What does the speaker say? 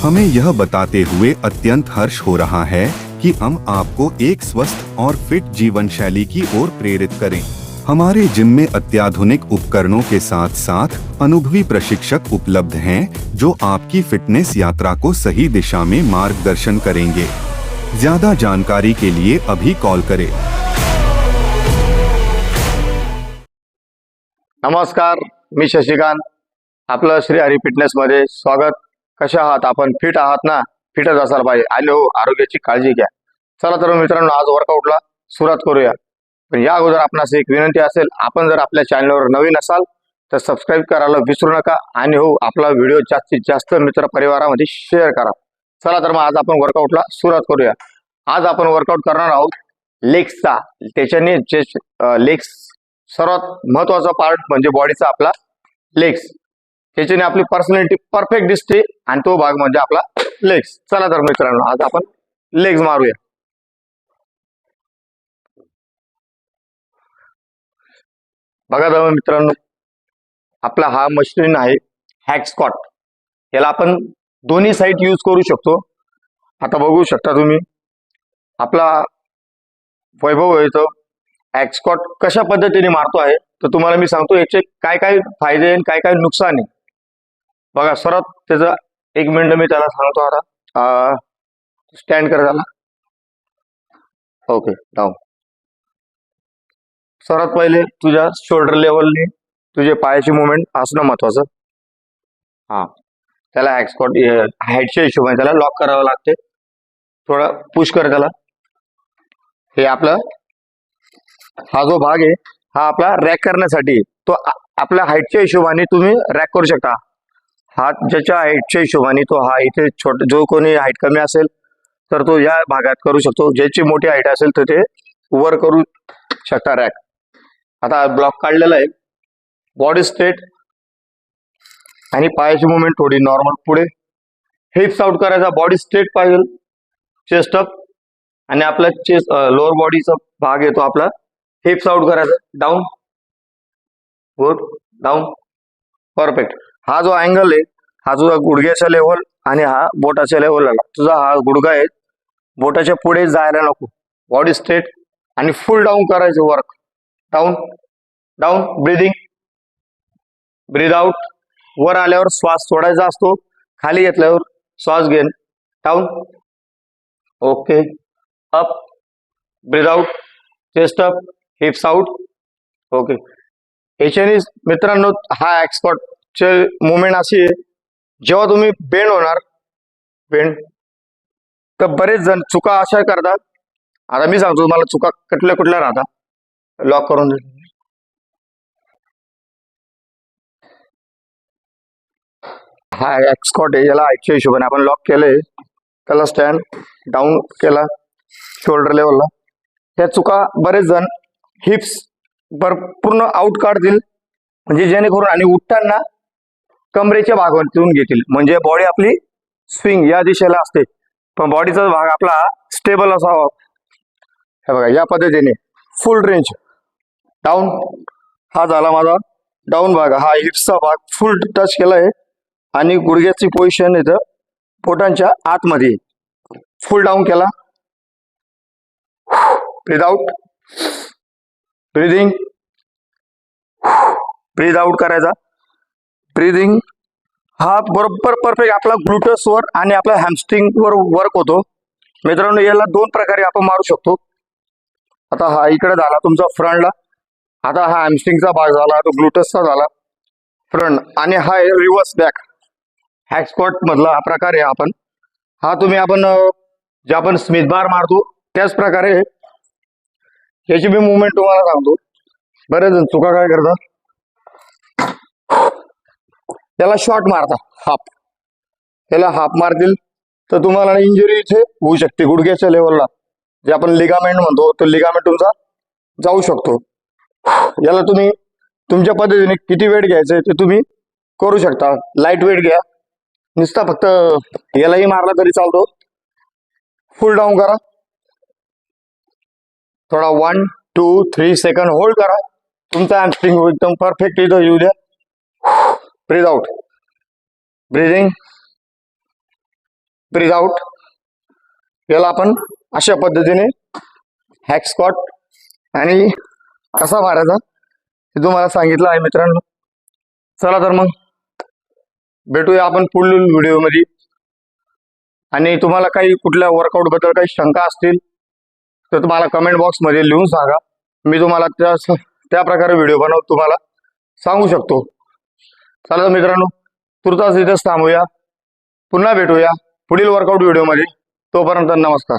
हमें यह बताते हुए अत्यंत हर्ष हो रहा है कि हम आपको एक स्वस्थ और फिट जीवन शैली की ओर प्रेरित करें। हमारे जिम में अत्याधुनिक उपकरणों के साथ साथ अनुभवी प्रशिक्षक उपलब्ध हैं जो आपकी फिटनेस यात्रा को सही दिशा में मार्गदर्शन करेंगे। ज्यादा जानकारी के लिए अभी कॉल करें। नमस्कार, मी शशिकांत, आपलं श्री हरी फिटनेस मध्ये स्वागत। कशा आहात आपण? फिट आहात ना? फिटच असायला पाहिजे आणि हो, आरोग्याची काळजी घ्या। चला तर मित्रांनो, आज वर्कआउटला सुरुवात करूया। पण या अगोदर आपणास एक विनंती असेल, आपण जर आपल्या चॅनलवर नवीन असाल तर सबस्क्राईब करायला विसरू नका आणि हो, आपला व्हिडिओ जास्तीत जास्त मित्र परिवारामध्ये शेअर करा। चला तर मग आज आपण वर्कआउटला सुरुवात करूया। आज आपण वर्कआउट करणार आहोत लेग्सचा। त्याच्याने जे लेग्स सर्वात महत्वाचा पार्ट म्हणजे बॉडीचा आपला लेग्स, त्याच्याने आपली पर्सनॅलिटी परफेक्ट दिसते आणि तो भाग म्हणजे आपला लेग्स। चला तर मित्रांनो, आज आपण लेग्स मारूया। बघा तर मित्रांनो, आपला हा मशीन आहे हॅक स्क्वॉट। याला आपण दोन्ही साइड यूज करू शकतो। आता बघू शकता तुम्ही, आपला वैभव येतो हॅक स्क्वॉट कशा पद्धतीने मारतो आहे, तर तुम्हाला मी सांगतो याचे काय काय फायदे आणि काय काय नुकसान आहे। बघा सर्वात त्याचा एक मिनिट मी त्याला सांगतो। आता स्टँड कर त्याला। Okay, down. सर्वात पहिले तुझ्या शोल्डर लेवलने तुझे पायाची मुवमेंट असणं महत्वाचं। हा, त्याला हॅक स्क्वॉट हाईटच्या हिशोबाने त्याला लॉक करावं लागते। थोडा पुश कर त्याला। हे आपलं हा जो भाग आहे हा आपला रॅक करण्यासाठी, तो आपल्या हाईटच्या हिशोबाने तुम्ही रॅक करू शकता। हात ज्याच्या हाईटच्या हिशोबाने तो हा इथे छोटा, जो कोणी हाईट कमी असेल तर तो या भागात करू शकतो, ज्याची मोठी हाईट असेल तर ते वर करू शकता रॅक। आता ब्लॉक काढलेला आहे, बॉडी स्ट्रेट आणि पायाची मुवमेंट थोडी नॉर्मल पुढे। हिप्स आउट करायचा, बॉडी स्ट्रेट पाहिजे, चेस्ट अप आणि आपला चेस्ट लोअर बॉडीचा भाग येतो आपला हिप्स आउट करायचा, डाऊन, गुड, डाऊन, परफेक्ट। हा जो अँगल आहे हा तुझा गुडघ्याच्या लेवल आणि हा बोटाच्या लेवल आला। तुझा हा गुडघा आहे बोटाच्या पुढे जायला नको, बॉडी स्ट्रेट आणि फुल डाऊन करायचं work. Down, down, breathing, breathe out. वर आल्यावर श्वास सोडायचा असतो, खाली घेतल्यावर श्वास घेन, down, okay, up, breathe out, chest up, hips out, okay. याच्याने मित्रांनो हा हॅक स्क्वॉट चे मुवमेंट अशी आहे, जेव्हा तुम्ही बेंड होणार, बेंड, तर बरेच जण चुका अशा करतात। आता मी सांगतो तुम्हाला चुका कुठल्या कुठल्या राहतात। लॉक करून दे। हा हॅक स्क्वॉट आहे, याला हाईटच्या हिशोबाने आपण लॉक केलंय, त्याला स्टँड डाऊन केला शोल्डर लेवलला। त्या चुका बरेच जण हिप्स पूर्ण आउट काढतील, म्हणजे जेणेकरून आणि उठताना कमरेच्या भागातून घेतील, म्हणजे बॉडी आपली स्विंग या दिशेला असते, पण बॉडीचा भाग आपला स्टेबल असावा। हे बघा या पद्धतीने फुल रेंज डाऊन। हा झाला माझा डाऊन भाग, हा हिप्सचा भाग फुल टच केलाय आणि गुडघ्याची पोझिशन इथं पोटांच्या आतमध्ये फुल डाऊन केला। ब्रीद आउट, ब्रीदिंग, ब्रीद आउट करायचा, ब्रीदिंग। हा बरोबर परफेक्ट आपला ग्लुटस वर आणि आपल्या हॅमस्ट्रिंग वर वर्क होतो। मित्रांनो याला दोन प्रकारे आपण मारू शकतो। आता हा इकडे झाला तुमचा फ्रंटला, आता हा हॅमस्ट्रिंगचा भाग झाला, तो ग्लुटसचा झाला फ्रंट, आणि हा रिव्हर्स बॅक हॅक स्क्वॉट मधला हा प्रकार आहे। हा तुम्ही आपण जे आपण स्मिथ बार मारतो त्याच प्रकारे याची मी मुवमेंट तुम्हाला सांगतो। बरेच जण चुका काय करतात, त्याला शॉर्ट मारता, हाफ, त्याला हाफ मारतील तर तुम्हाला इंजुरी इथे होऊ शकते गुडघ्याच्या लेवलला, जे आपण लिगामेंट म्हणतो, तो लिगामेंट तुमचा जाऊ शकतो। याला तुम्ही तुमच्या पद्धतीने किती वेट घ्यायचंय ते तुम्ही करू शकता। लाईट वेट घ्या, नुसता फक्त यालाही मारला तरी चालतो। फुल डाऊन करा, थोडा 1 2 3 सेकंड होल्ड करा, तुमचा हॅमस्ट्रिंग एकदम परफेक्ट इथं येऊ द्या। ब्रीद आउट, ब्रीदिंग, ब्रीथ आउट. याला आपण अशा पद्धतीने हॅक स्क्वॉट आणि कसा मारायचा हे तुम्हाला सांगितलं आहे मित्रांनो. चला तर मग भेटूया आपण पुढील व्हिडिओमध्ये. आणि तुम्हाला काही कुठल्या वर्कआउट बद्दल काही शंका असतील तर तुम्हाला कमेंट बॉक्समध्ये लिहून सांगा. मी तुम्हाला त्या प्रकारे व्हिडिओ बनवून तुम्हाला सांगू शकतो. चला तर मित्रांनो, तुर्तास इथेच थांबूया. पुन्हा भेटूया पुढील वर्कआउट व्हिडिओमध्ये. तोपर्यंत नमस्कार.